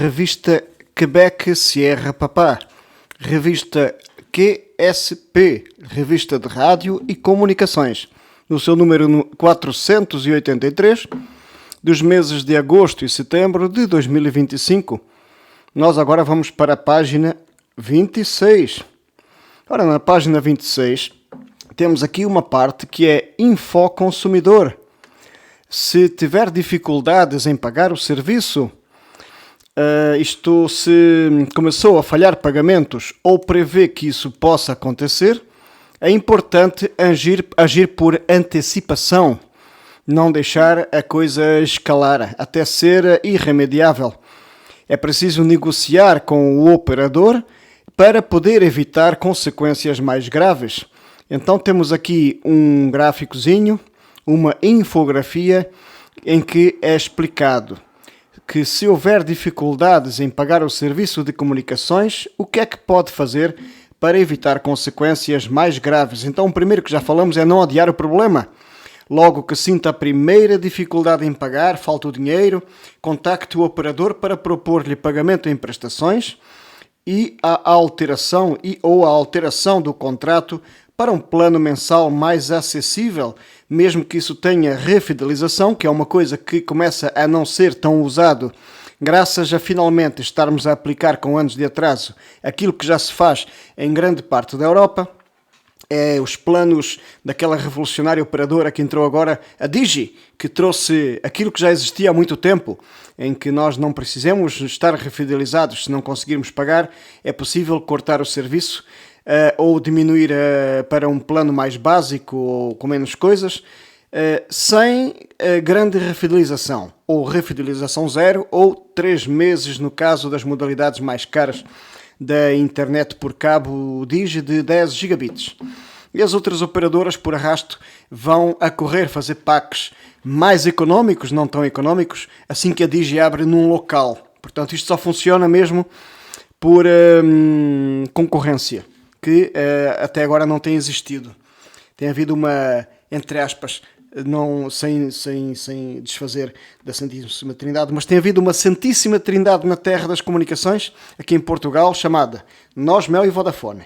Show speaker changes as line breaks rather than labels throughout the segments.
Revista Quebec Sierra Papá, Revista QSP, Revista de Rádio e Comunicações, no seu número 483, dos meses de agosto e setembro de 2025. Nós agora vamos para a página 26. Ora, na página 26, temos aqui uma parte que é Info Consumidor. Se tiver dificuldades em pagar o serviço, isto se começou a falhar pagamentos ou prevê que isso possa acontecer, é importante agir por antecipação, não deixar a coisa escalar até ser irremediável. É preciso negociar com o operador para poder evitar consequências mais graves. Então temos aqui um gráficozinho, uma infografia em que é explicado que se houver dificuldades em pagar o serviço de comunicações, o que é que pode fazer para evitar consequências mais graves? Então, o primeiro que já falamos é não adiar o problema. Logo que sinta a primeira dificuldade em pagar, falta o dinheiro, contacte o operador para propor-lhe pagamento em prestações e a alteração do contrato para um plano mensal mais acessível, mesmo que isso tenha refidelização, que é uma coisa que começa a não ser tão usado, graças a finalmente estarmos a aplicar com anos de atraso aquilo que já se faz em grande parte da Europa. É os planos daquela revolucionária operadora que entrou agora, a Digi, que trouxe aquilo que já existia há muito tempo, em que nós não precisamos estar refidelizados se não conseguirmos pagar, é possível cortar o serviço ou diminuir para um plano mais básico ou com menos coisas, sem grande refidelização, ou refidelização zero, ou 3 meses no caso das modalidades mais caras da internet por cabo Digi de 10 gigabits. E as outras operadoras, por arrasto, vão a correr fazer packs mais económicos, não tão económicos, assim que a Digi abre num local. Portanto, isto só funciona mesmo por concorrência, que até agora não tem existido. Tem havido uma, entre aspas, não, sem desfazer da Santíssima Trindade, mas tem havido uma Santíssima Trindade na terra das comunicações, aqui em Portugal, chamada Nós, Mel e Vodafone.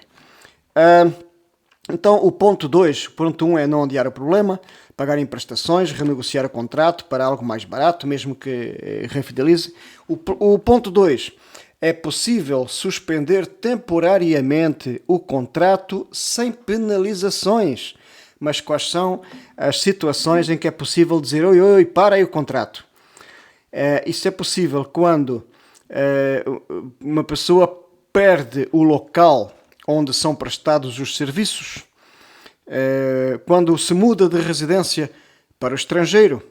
Então, o ponto 2, ponto 1 é não adiar o problema, pagar em prestações, renegociar o contrato para algo mais barato, mesmo que refidelize. O ponto 2, é possível suspender temporariamente o contrato sem penalizações. Mas quais são as situações em que é possível dizer oi, para aí o contrato? Isso é possível quando uma pessoa perde o local onde são prestados os serviços, quando se muda de residência para o estrangeiro,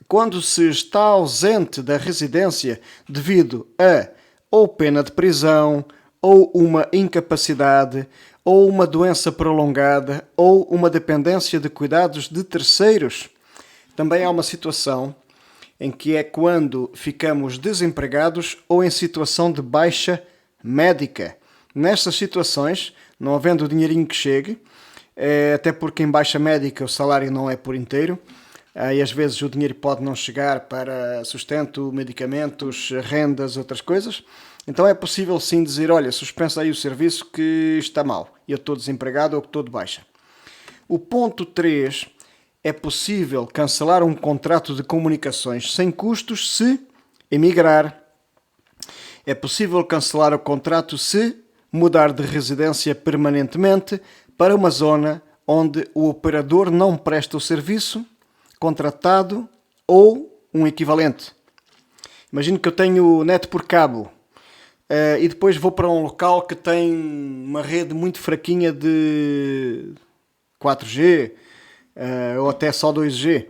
quando se está ausente da residência devido a ou pena de prisão, ou uma incapacidade, ou uma doença prolongada, ou uma dependência de cuidados de terceiros. Também há uma situação em que é quando ficamos desempregados ou em situação de baixa médica. Nestas situações, não havendo o dinheirinho que chegue, até porque em baixa médica o salário não é por inteiro, e às vezes o dinheiro pode não chegar para sustento, medicamentos, rendas, outras coisas. Então é possível sim dizer, olha, suspensa aí o serviço que está mal, eu estou desempregado ou estou de baixa. O ponto 3, é possível cancelar um contrato de comunicações sem custos se emigrar. É possível cancelar o contrato se mudar de residência permanentemente para uma zona onde o operador não presta o serviço contratado ou um equivalente. Imagino que eu tenho net por cabo e depois vou para um local que tem uma rede muito fraquinha de 4G ou até só 2G.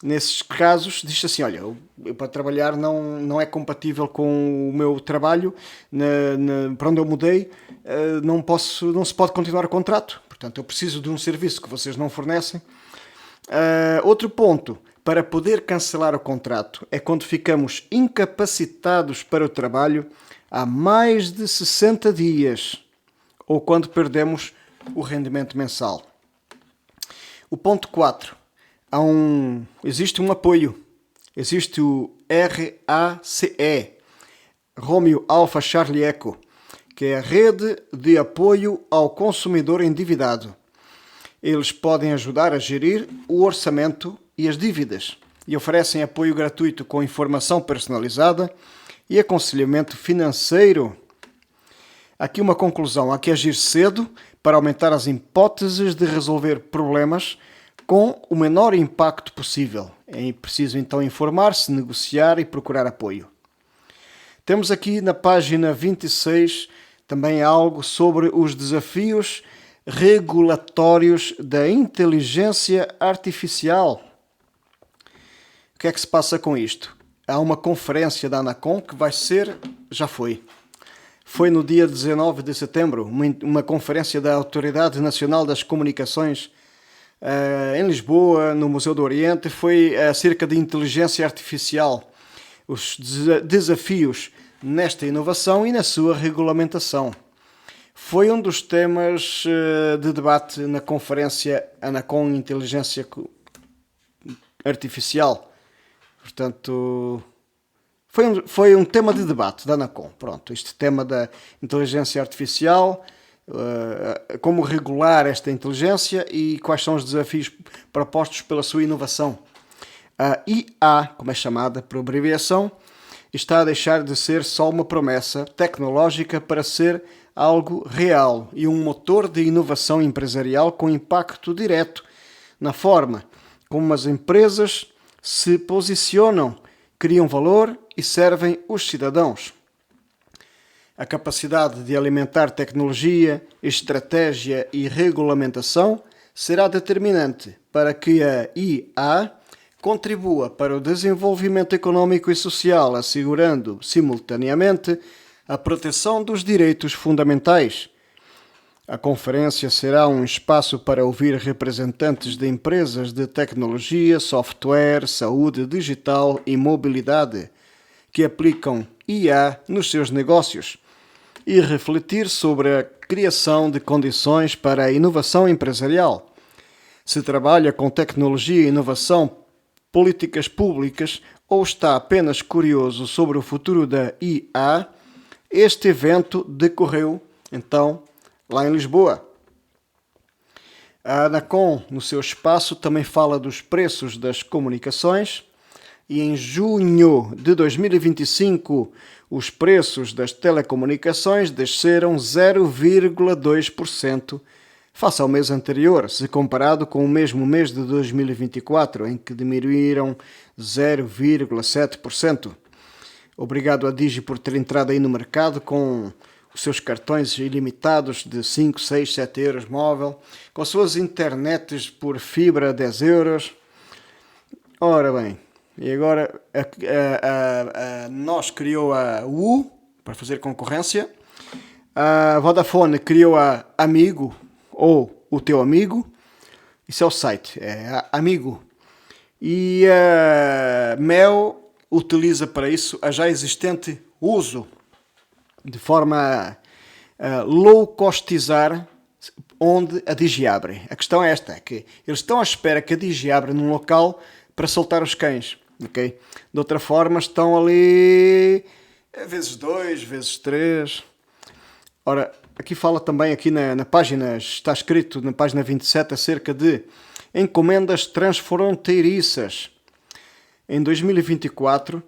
Nesses casos, diz assim, olha, eu para trabalhar não é compatível com o meu trabalho, para onde eu mudei, não se pode continuar o contrato. Portanto, eu preciso de um serviço que vocês não fornecem. Outro ponto, para poder cancelar o contrato, é quando ficamos incapacitados para o trabalho há mais de 60 dias ou quando perdemos o rendimento mensal. O ponto 4, existe um apoio, existe o RACE, Romeo Alpha Charlie Echo, que é a Rede de Apoio ao Consumidor Endividado. Eles podem ajudar a gerir o orçamento e as dívidas e oferecem apoio gratuito com informação personalizada e aconselhamento financeiro. Aqui uma conclusão: há que agir cedo para aumentar as hipóteses de resolver problemas com o menor impacto possível. É preciso então informar-se, negociar e procurar apoio. Temos aqui na página 26 também algo sobre os desafios regulatórios da inteligência artificial. O que é que se passa com isto? Há uma conferência da Anacom que foi no dia 19 de setembro, uma conferência da Autoridade Nacional das Comunicações em Lisboa, no Museu do Oriente. Foi acerca de inteligência artificial, os desafios nesta inovação e na sua regulamentação. Foi um dos temas de debate na conferência Anacom Inteligência Artificial. Portanto, foi um tema de debate da Anacom. Pronto, este tema da inteligência artificial, como regular esta inteligência e quais são os desafios propostos pela sua inovação. A IA, como é chamada por abreviação, está a deixar de ser só uma promessa tecnológica para ser algo real e um motor de inovação empresarial com impacto direto na forma como as empresas se posicionam, criam valor e servem os cidadãos. A capacidade de alimentar tecnologia, estratégia e regulamentação será determinante para que a IA contribua para o desenvolvimento econômico e social, assegurando, simultaneamente, a proteção dos direitos fundamentais. A conferência será um espaço para ouvir representantes de empresas de tecnologia, software, saúde digital e mobilidade que aplicam IA nos seus negócios e refletir sobre a criação de condições para a inovação empresarial. Se trabalha com tecnologia e inovação, políticas públicas ou está apenas curioso sobre o futuro da IA, este evento decorreu, então, lá em Lisboa. A Anacom, no seu espaço, também fala dos preços das comunicações e em junho de 2025 os preços das telecomunicações desceram 0,2% face ao mês anterior, se comparado com o mesmo mês de 2024, em que diminuíram 0,7%. Obrigado a Digi por ter entrado aí no mercado com os seus cartões ilimitados de 5, 6, 7 euros móvel, com as suas internets por fibra 10 euros. Ora bem, e agora nós criou a U para fazer concorrência, a Vodafone criou a Amigo, ou o teu amigo, isso é o site, é Amigo, e a Mel utiliza para isso a já existente Uso, de forma a low-costizar onde a Digi abre. A questão é esta, é que eles estão à espera que a Digi abra num local para soltar os cães, ok? De outra forma estão ali vezes 2, vezes 3. Ora, aqui fala também, aqui na página, está escrito na página 27 acerca de encomendas transfronteiriças. Em 2024,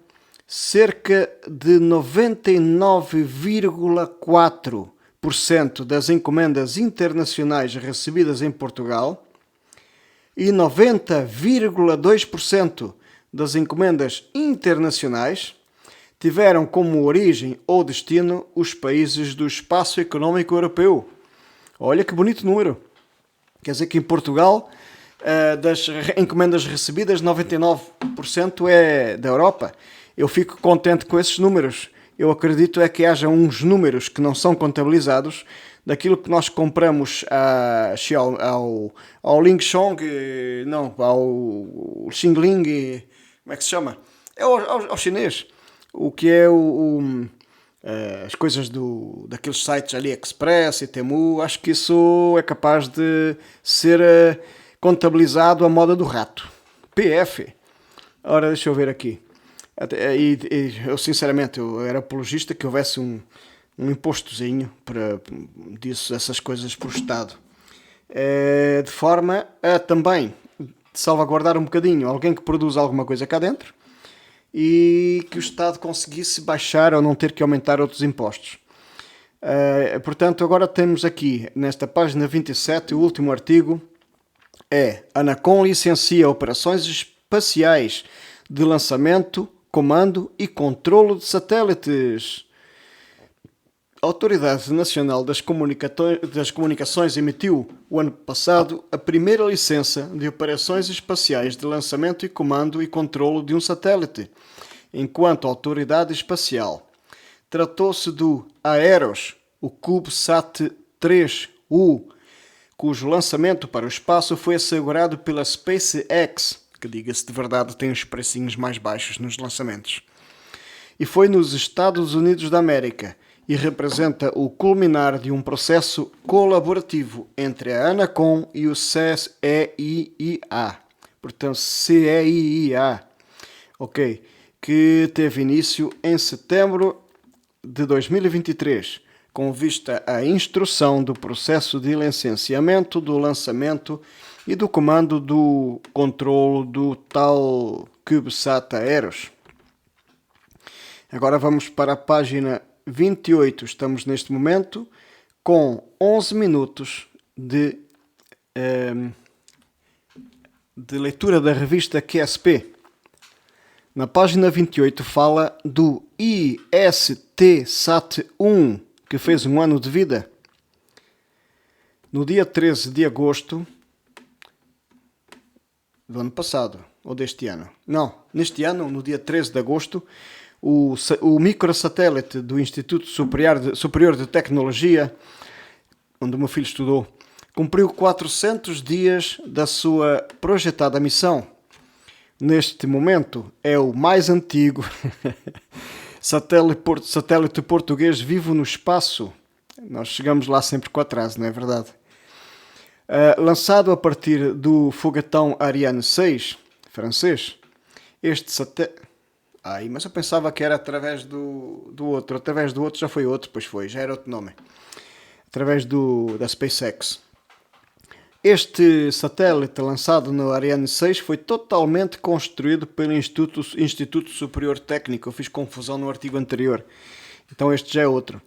cerca de 99,4% das encomendas internacionais recebidas em Portugal e 90,2% das encomendas internacionais tiveram como origem ou destino os países do Espaço Econômico Europeu. Olha que bonito número. Quer dizer que em Portugal, das encomendas recebidas, 99% é da Europa. Eu fico contente com esses números. Eu acredito é que haja uns números que não são contabilizados daquilo que nós compramos ao Ling Chong, não, ao Xingling, como é que se chama? É ao chinês. O que é as coisas daqueles sites AliExpress e Temu, acho que isso é capaz de ser contabilizado à moda do rato. PF. Ora, deixa eu ver aqui. Eu sinceramente eu era apologista que houvesse um impostozinho para disso, essas coisas por Estado. De forma a também salvaguardar um bocadinho alguém que produz alguma coisa cá dentro e que o Estado conseguisse baixar ou não ter que aumentar outros impostos. Portanto, agora temos aqui, nesta página 27, o último artigo é: Anacom licencia operações espaciais de lançamento, comando e controlo de satélites. A Autoridade Nacional das Comunicações emitiu, o ano passado, a primeira licença de operações espaciais de lançamento e comando e controlo de um satélite, enquanto autoridade espacial. Tratou-se do Aeros, o CubeSat 3U, cujo lançamento para o espaço foi assegurado pela SpaceX, que, diga-se de verdade, tem os precinhos mais baixos nos lançamentos. E foi nos Estados Unidos da América, e representa o culminar de um processo colaborativo entre a Anacom e o CEIIA. Portanto, CEIIA, ok, que teve início em setembro de 2023, com vista à instrução do processo de licenciamento, do lançamento e do comando do controlo do tal CubeSat Aeros. Agora vamos para a página 28, estamos neste momento com 11 minutos de leitura da revista QSP. Na página 28 fala do IST-SAT-1, que fez um ano de vida. No dia 13 de agosto do ano passado, ou deste ano. Não, neste ano, no dia 13 de agosto, o microsatélite do Instituto Superior de Tecnologia, onde o meu filho estudou, cumpriu 400 dias da sua projetada missão. Neste momento, é o mais antigo satélite português vivo no espaço. Nós chegamos lá sempre com atraso, não é verdade? Lançado a partir do foguetão Ariane 6, francês, este satélite... mas eu pensava que era através do outro. Através do outro já foi outro, pois foi, já era outro nome. Através da SpaceX. Este satélite lançado no Ariane 6 foi totalmente construído pelo Instituto Superior Técnico. Eu fiz confusão no artigo anterior. Então este já é outro.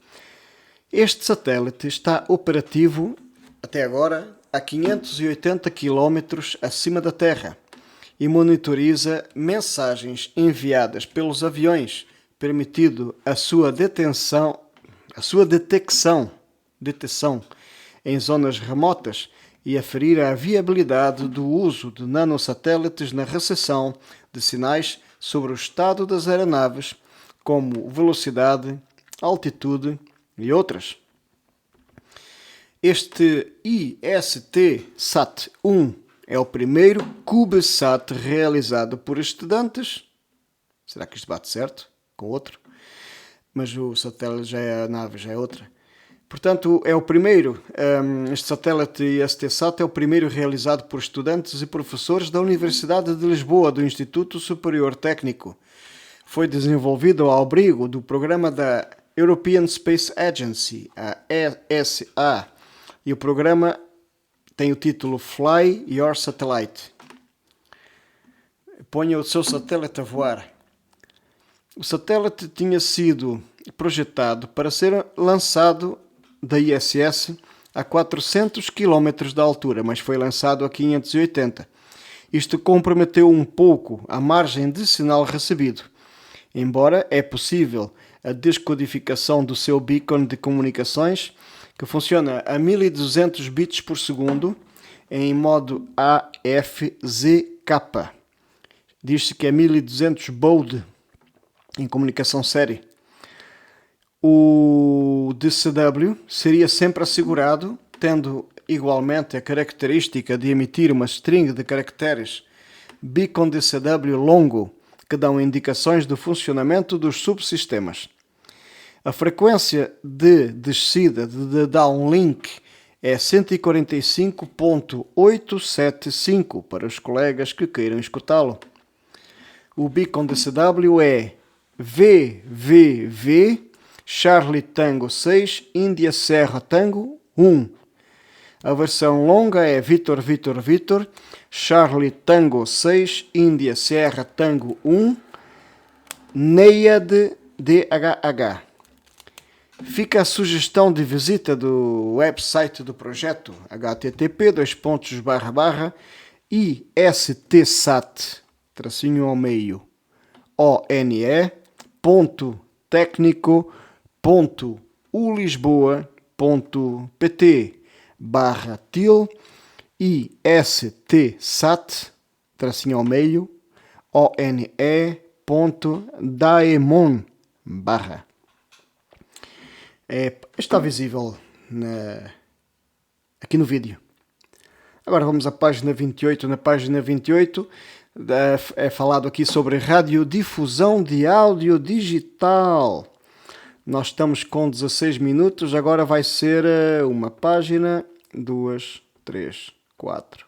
Este satélite está operativo, até agora, a 580 km acima da Terra e monitoriza mensagens enviadas pelos aviões, permitindo a sua detecção em zonas remotas e aferir a viabilidade do uso de nanosatélites na recepção de sinais sobre o estado das aeronaves, como velocidade, altitude e outras. Este IST-SAT-1 é o primeiro CubeSat realizado por estudantes. Será que isto bate certo com outro? Mas o satélite já é a nave, já é outra. Portanto, é o primeiro, este satélite IST-SAT é o primeiro realizado por estudantes e professores da Universidade de Lisboa, do Instituto Superior Técnico. Foi desenvolvido ao abrigo do programa da European Space Agency, a ESA, e o programa tem o título Fly Your Satellite. Ponha o seu satélite a voar. O satélite tinha sido projetado para ser lançado da ISS a 400 km de altura, mas foi lançado a 580. Isto comprometeu um pouco a margem de sinal recebido, embora é possível a descodificação do seu beacon de comunicações, que funciona a 1200 bits por segundo em modo AFZK. Diz-se que é 1200 baud em comunicação série. O DCW seria sempre assegurado, tendo igualmente a característica de emitir uma string de caracteres Beacon DCW longo, que dão indicações do funcionamento dos subsistemas. A frequência de descida de downlink é 145.875 para os colegas que queiram escutá-lo. O beacon da CW é VVV Charlie Tango 6 Índia Serra Tango 1. A versão longa é Vitor Vitor Vitor Charlie Tango 6 Índia Serra Tango 1 Neiad DHH. Fica a sugestão de visita do website do projeto http://istsat-one.tecnico.ulisboa.pt istsat-one.daemon. Está visível aqui no vídeo. Agora vamos à página 28. Na página 28 é falado aqui sobre radiodifusão de áudio digital. Nós estamos com 16 minutos, agora vai ser uma página, 2, 3, 4,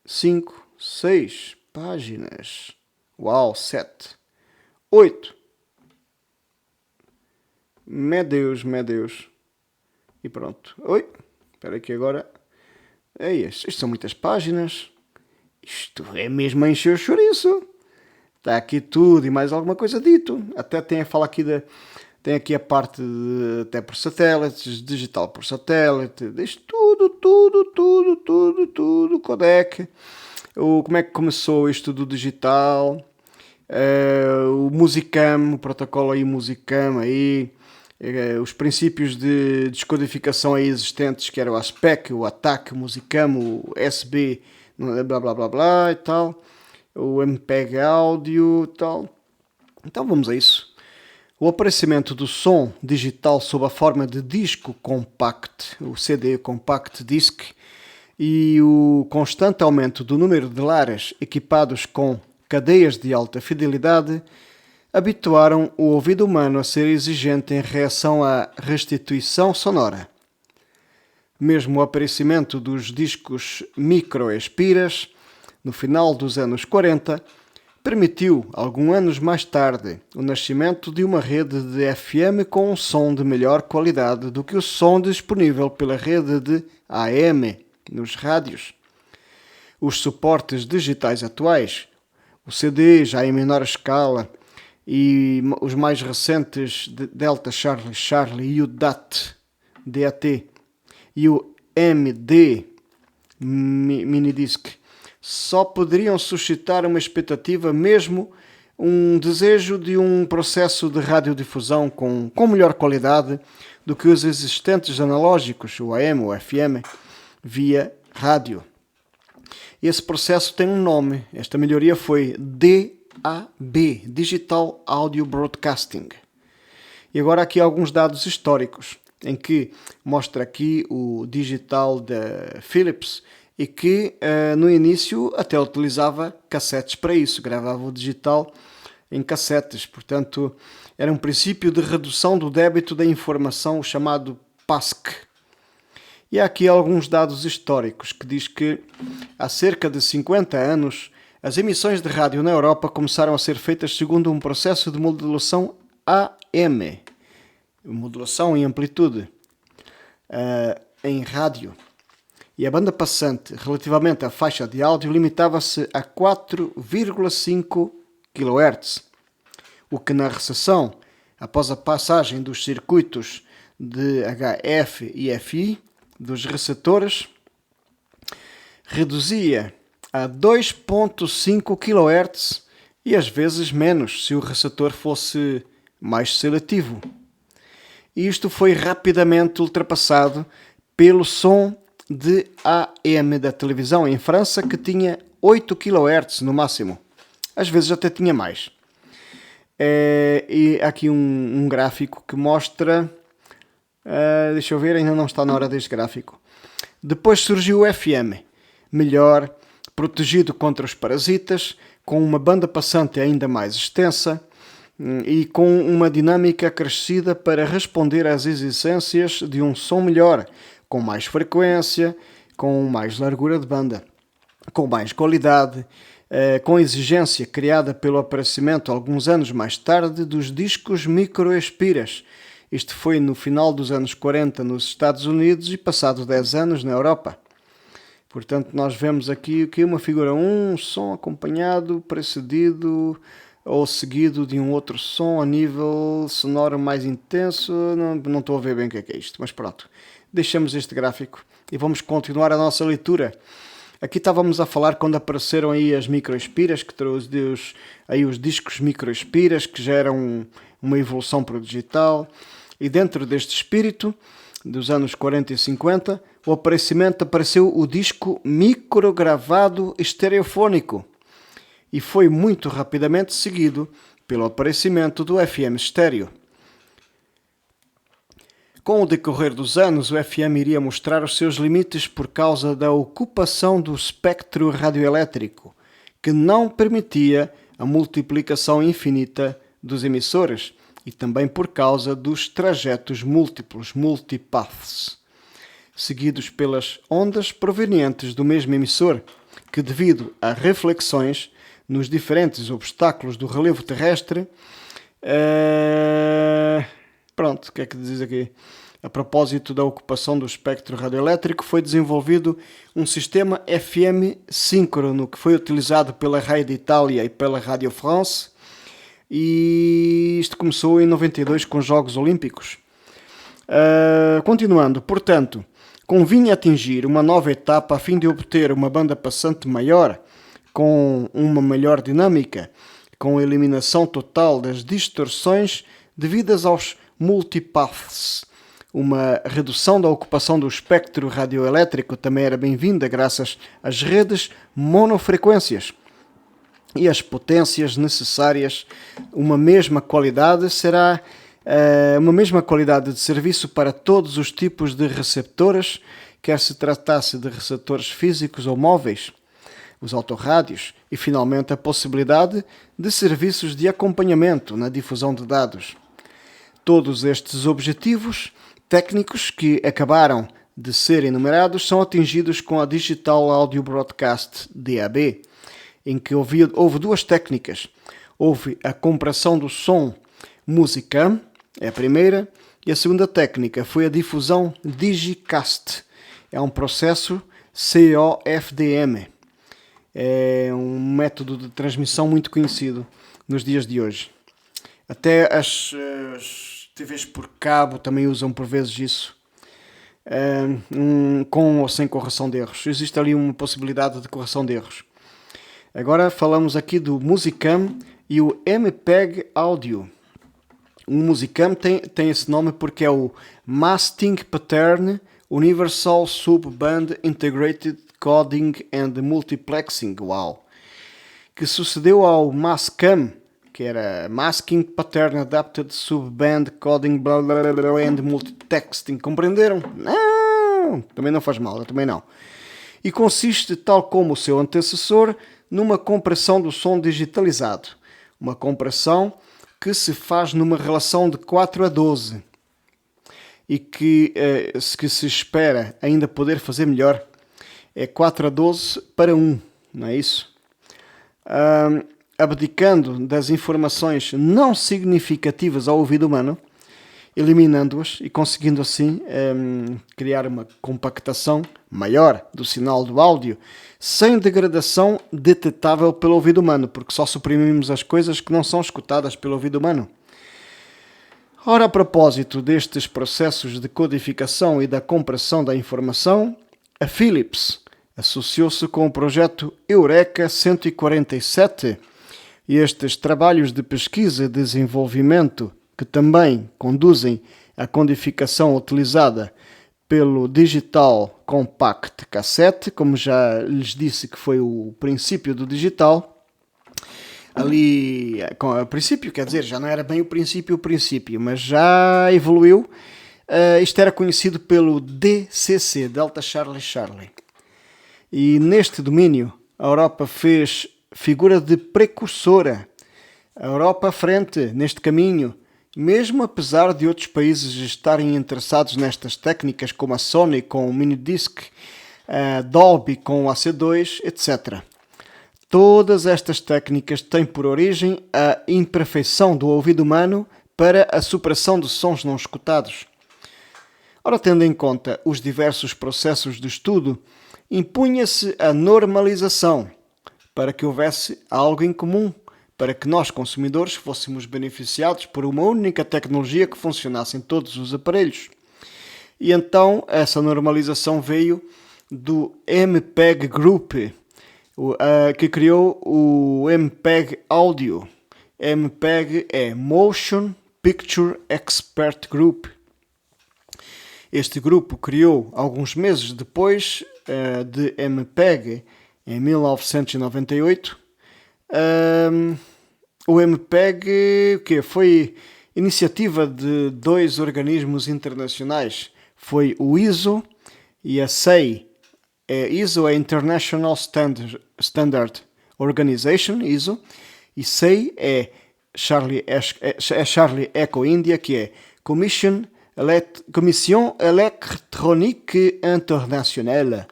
5, 6 páginas. Uau, 7, 8. Meu Deus. E pronto. Oi, espera aqui agora. Isto são muitas páginas. Isto é mesmo a encher o chouriço. Está aqui tudo e mais alguma coisa dito. Até tem tem aqui a parte até por satélites, digital por satélite. Isto tudo. Codec. Como é que começou isto do digital. O Musicam, o protocolo aí Musicam aí. Os princípios de descodificação aí existentes, que era o ASPEC, o ATAC, o Musicam, o SB, blá blá blá blá e tal, o MPEG áudio e tal. Então vamos a isso. O aparecimento do som digital sob a forma de disco compact, o CD Compact Disc, e o constante aumento do número de lares equipados com cadeias de alta fidelidade habituaram o ouvido humano a ser exigente em reação à restituição sonora. Mesmo o aparecimento dos discos microespiras, no final dos anos 40, permitiu, alguns anos mais tarde, o nascimento de uma rede de FM com um som de melhor qualidade do que o som disponível pela rede de AM nos rádios. Os suportes digitais atuais, o CD já em menor escala, e os mais recentes Delta Charlie Charlie e o DAT e o MD Minidisc só poderiam suscitar uma expectativa, mesmo um desejo de um processo de radiodifusão com melhor qualidade do que os existentes analógicos, o AM ou FM, via rádio. Esse processo tem um nome. Esta melhoria foi DAB, Digital Audio Broadcasting. E agora aqui alguns dados históricos, em que mostra aqui o digital da Philips e que no início até utilizava cassetes para isso, gravava o digital em cassetes, portanto era um princípio de redução do débito da informação chamado PASC. E há aqui alguns dados históricos que diz que há cerca de 50 anos as emissões de rádio na Europa começaram a ser feitas segundo um processo de modulação AM, modulação em amplitude, em rádio. E a banda passante, relativamente à faixa de áudio, limitava-se a 4,5 kHz, o que na recessão, após a passagem dos circuitos de HF e FI dos receptores, reduzia a 2,5 kHz e às vezes menos se o receptor fosse mais seletivo. Isto foi rapidamente ultrapassado pelo som de AM da televisão em França, que tinha 8 kHz no máximo. Às vezes até tinha mais. E aqui um gráfico que mostra... deixa eu ver, ainda não está na hora deste gráfico. Depois surgiu o FM, melhor, protegido contra os parasitas, com uma banda passante ainda mais extensa e com uma dinâmica acrescida para responder às exigências de um som melhor, com mais frequência, com mais largura de banda, com mais qualidade, com exigência criada pelo aparecimento, alguns anos mais tarde, dos discos microespiras. Isto foi no final dos anos 40 nos Estados Unidos e passado 10 anos na Europa. Portanto, nós vemos aqui uma figura, um som acompanhado, precedido ou seguido de um outro som a nível sonoro mais intenso. Não estou a ver bem o que é isto, mas pronto. Deixamos este gráfico e vamos continuar a nossa leitura. Aqui estávamos a falar quando apareceram aí as microespiras, que trouxe aí os discos microespiras, que já eram uma evolução para o digital. E dentro deste espírito, dos anos 40 e 50, apareceu o disco microgravado estereofônico. E foi muito rapidamente seguido pelo aparecimento do FM estéreo. Com o decorrer dos anos, o FM iria mostrar os seus limites por causa da ocupação do espectro radioelétrico, que não permitia a multiplicação infinita dos emissores, e também por causa dos trajetos múltiplos, multipaths, seguidos pelas ondas provenientes do mesmo emissor, que devido a reflexões nos diferentes obstáculos do relevo terrestre, pronto, o que é que diz aqui? A propósito da ocupação do espectro radioelétrico, foi desenvolvido um sistema FM síncrono que foi utilizado pela Rai d'Itália e pela Radio France, e isto começou em 92 com os Jogos Olímpicos. Continuando, portanto, convinha atingir uma nova etapa a fim de obter uma banda passante maior, com uma melhor dinâmica, com a eliminação total das distorções devidas aos multipaths. Uma redução da ocupação do espectro radioelétrico também era bem-vinda graças às redes monofrequências e as potências necessárias. Uma mesma qualidade de serviço para todos os tipos de receptores, quer se tratasse de receptores físicos ou móveis, os autorrádios, e finalmente a possibilidade de serviços de acompanhamento na difusão de dados. Todos estes objetivos técnicos que acabaram de ser enumerados são atingidos com a Digital Audio Broadcast DAB, em que houve duas técnicas. Houve a compressão do som Musicam, é a primeira, e a segunda técnica foi a difusão Digicast. É um processo COFDM. É um método de transmissão muito conhecido nos dias de hoje. Até as TVs por cabo também usam por vezes isso, com ou sem correção de erros. Existe ali uma possibilidade de correção de erros. Agora falamos aqui do Musicam e o MPEG Audio. O Musicam tem esse nome porque é o Masting Pattern Universal Subband Integrated Coding and Multiplexing, que sucedeu ao Mascam, que era Masking Pattern Adapted Subband Coding and Multitexting. Compreenderam? Não! Também não faz mal, eu também não. E consiste, tal como o seu antecessor, numa compressão do som digitalizado. Uma compressão que se faz numa relação de 4:12 e que se espera ainda poder fazer melhor. É 4:12 para 1, não é isso? Abdicando das informações não significativas ao ouvido humano, eliminando-as e conseguindo assim criar uma compactação maior do sinal do áudio, sem degradação detetável pelo ouvido humano, porque só suprimimos as coisas que não são escutadas pelo ouvido humano. Ora, a propósito destes processos de codificação e da compressão da informação, a Philips associou-se com o projeto Eureka 147, e estes trabalhos de pesquisa e desenvolvimento, que também conduzem à codificação utilizada pelo Digital Compact Cassette, como já lhes disse que foi o princípio do digital. Ali, com o princípio, quer dizer, já não era bem o princípio, mas já evoluiu. Isto era conhecido pelo DCC, Delta Charlie Charlie. E neste domínio, a Europa fez figura de precursora. A Europa à frente, neste caminho, mesmo apesar de outros países estarem interessados nestas técnicas, como a Sony com o Minidisc, a Dolby com o AC2, etc. Todas estas técnicas têm por origem a imperfeição do ouvido humano para a supressão de sons não escutados. Ora, tendo em conta os diversos processos de estudo, impunha-se a normalização para que houvesse algo em comum, para que nós, consumidores, fôssemos beneficiados por uma única tecnologia que funcionasse em todos os aparelhos. E então essa normalização veio do MPEG Group, que criou o MPEG Audio. MPEG é Motion Picture Expert Group. Este grupo criou, alguns meses depois de MPEG, em 1998, o MPEG, que foi iniciativa de dois organismos internacionais. Foi o ISO e a SEI. ISO é International Standard Organization, ISO, e SEI é Charlie Echo India, que é Commission Électronique Internationale,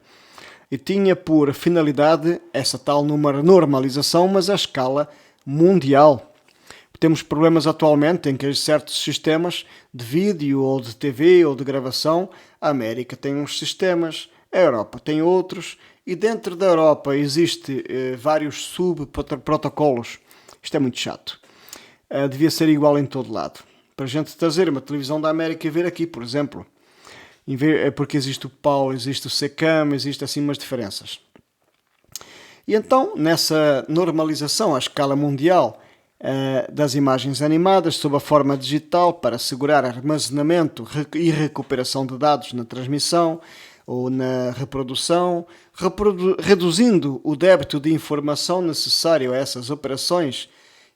e tinha por finalidade essa tal normalização, mas à escala mundial. Temos problemas atualmente em que certos sistemas de vídeo ou de TV ou de gravação, a América tem uns sistemas, a Europa tem outros, e dentro da Europa existe vários subprotocolos. Isto é muito chato. Devia ser igual em todo lado. Para a gente trazer uma televisão da América e ver aqui, por exemplo, porque existe o PAL, existe o SECAM, existem assim umas diferenças. E então, nessa normalização à escala mundial das imagens animadas sob a forma digital para assegurar armazenamento e recuperação de dados na transmissão ou na reprodução, reduzindo o débito de informação necessário a essas operações,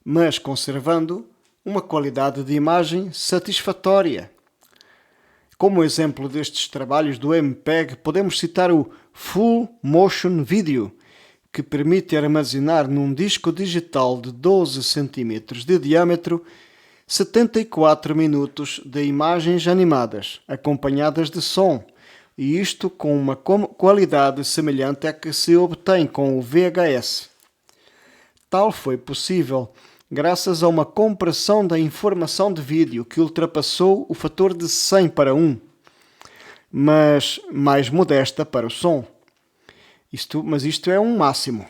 mas conservando uma qualidade de imagem satisfatória. Como exemplo destes trabalhos do MPEG, podemos citar o Full Motion Video, que permite armazenar num disco digital de 12 cm de diâmetro 74 minutos de imagens animadas, acompanhadas de som, e isto com uma qualidade semelhante à que se obtém com o VHS. Tal foi possível graças a uma compressão da informação de vídeo que ultrapassou o fator de 100 para 1, mas mais modesta para o som. Mas isto é um máximo.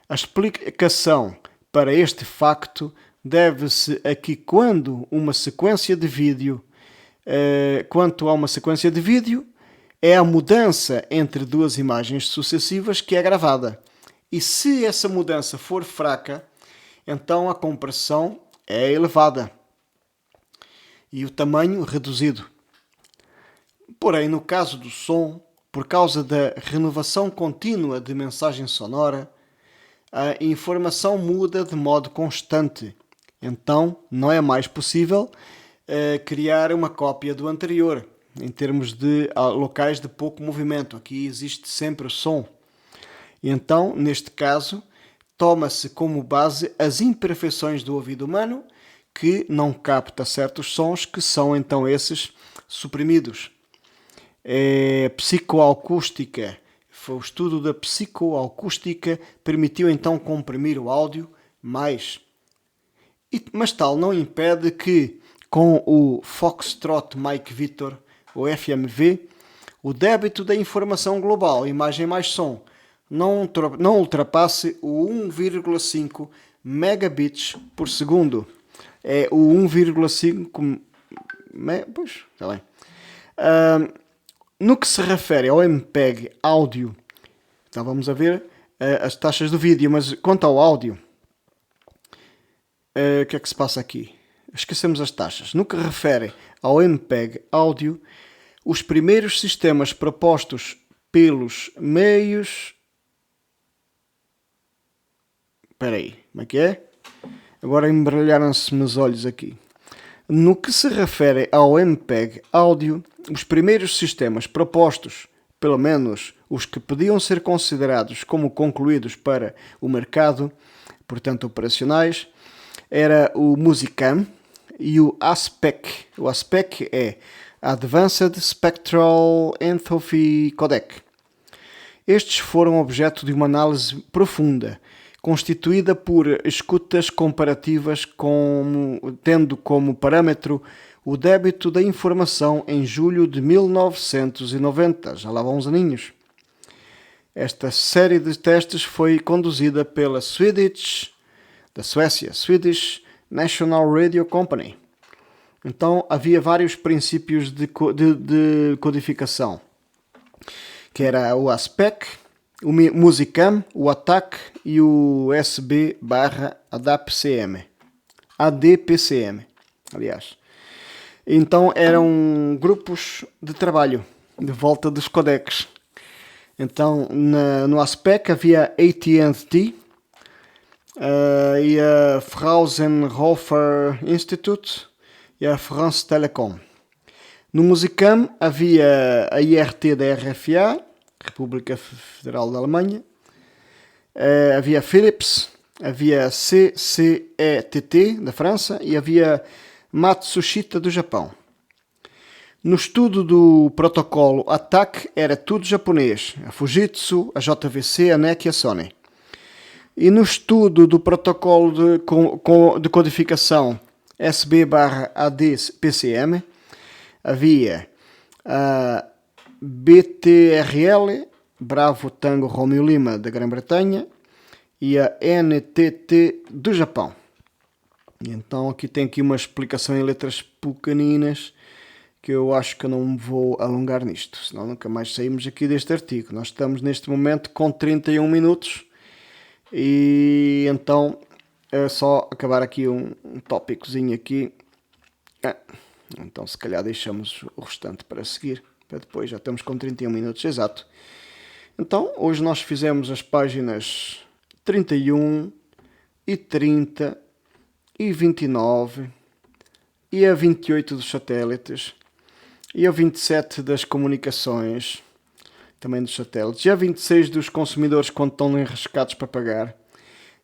A explicação para este facto deve-se a que quanto a uma sequência de vídeo, é a mudança entre duas imagens sucessivas que é gravada. E se essa mudança for fraca, então a compressão é elevada e o tamanho reduzido. Porém, no caso do som, por causa da renovação contínua de mensagem sonora, a informação muda de modo constante. Então, não é mais possível criar uma cópia do anterior, em termos de locais de pouco movimento. Aqui existe sempre o som. E então, neste caso, toma-se como base as imperfeições do ouvido humano, que não capta certos sons, que são então esses suprimidos. Psicoacústica. O estudo da psicoacústica permitiu então comprimir o áudio mais. Mas tal não impede que, com o Foxtrot Mike Victor, o FMV, o débito da informação global, imagem mais som, não ultrapasse o 1,5 megabits por segundo. É o 1,5... Pois, está bem. No que se refere ao MPEG áudio, então vamos a ver as taxas do vídeo, mas quanto ao áudio, o que é que se passa aqui? Esquecemos as taxas. No que refere ao MPEG áudio, os primeiros sistemas propostos pelos meios... Espera aí, como é que é? Agora embrulharam-se-me os olhos aqui. No que se refere ao MPEG áudio, os primeiros sistemas propostos, pelo menos os que podiam ser considerados como concluídos para o mercado, portanto operacionais, era o Musicam e o ASPEC. O ASPEC é Advanced Spectral Entropy Codec. Estes foram objeto de uma análise profunda constituída por escutas comparativas tendo como parâmetro o débito da informação em julho de 1990. Já lá vão uns aninhos. Esta série de testes foi conduzida pela Swedish National Radio Company. Então havia vários princípios de codificação, que era o ASPEC, o Musicam, o ATTAC e o SB/ADAPCM. ADPCM, aliás. Então eram grupos de trabalho de volta dos codecs. Então no ASPEC havia AT&T e a Fraunhofer Institute e a France Telecom. No Musicam havia a IRT da RFA, República Federal da Alemanha, havia Philips, havia CCETT da França e havia Matsushita do Japão. No estudo do protocolo ATTAC era tudo japonês, a Fujitsu, a JVC, a NEC e a Sony. E no estudo do protocolo de codificação SB/ADPCM havia a BTRL, Bravo Tango Romeo Lima da Grã-Bretanha, e a NTT do Japão. E então aqui tem uma explicação em letras pequeninas, que eu acho que eu não vou alongar nisto, senão nunca mais saímos aqui deste artigo. Nós estamos neste momento com 31 minutos e então é só acabar aqui um tópicozinho aqui. Então se calhar deixamos o restante para seguir, para depois. Já estamos com 31 minutos, exato. Então hoje nós fizemos as páginas 31 e 30 e 29 e a 28 dos satélites e a 27 das comunicações, também dos satélites, e a 26 dos consumidores quando estão enrascados para pagar,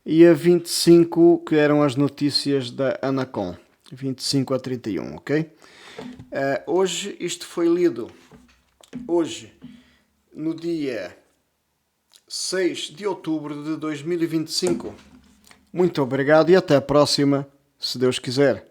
e a 25 que eram as notícias da Anacom, 25 a 31, ok? Hoje isto foi lido, hoje, no dia 6 de outubro de 2025. Muito obrigado e até a próxima, se Deus quiser.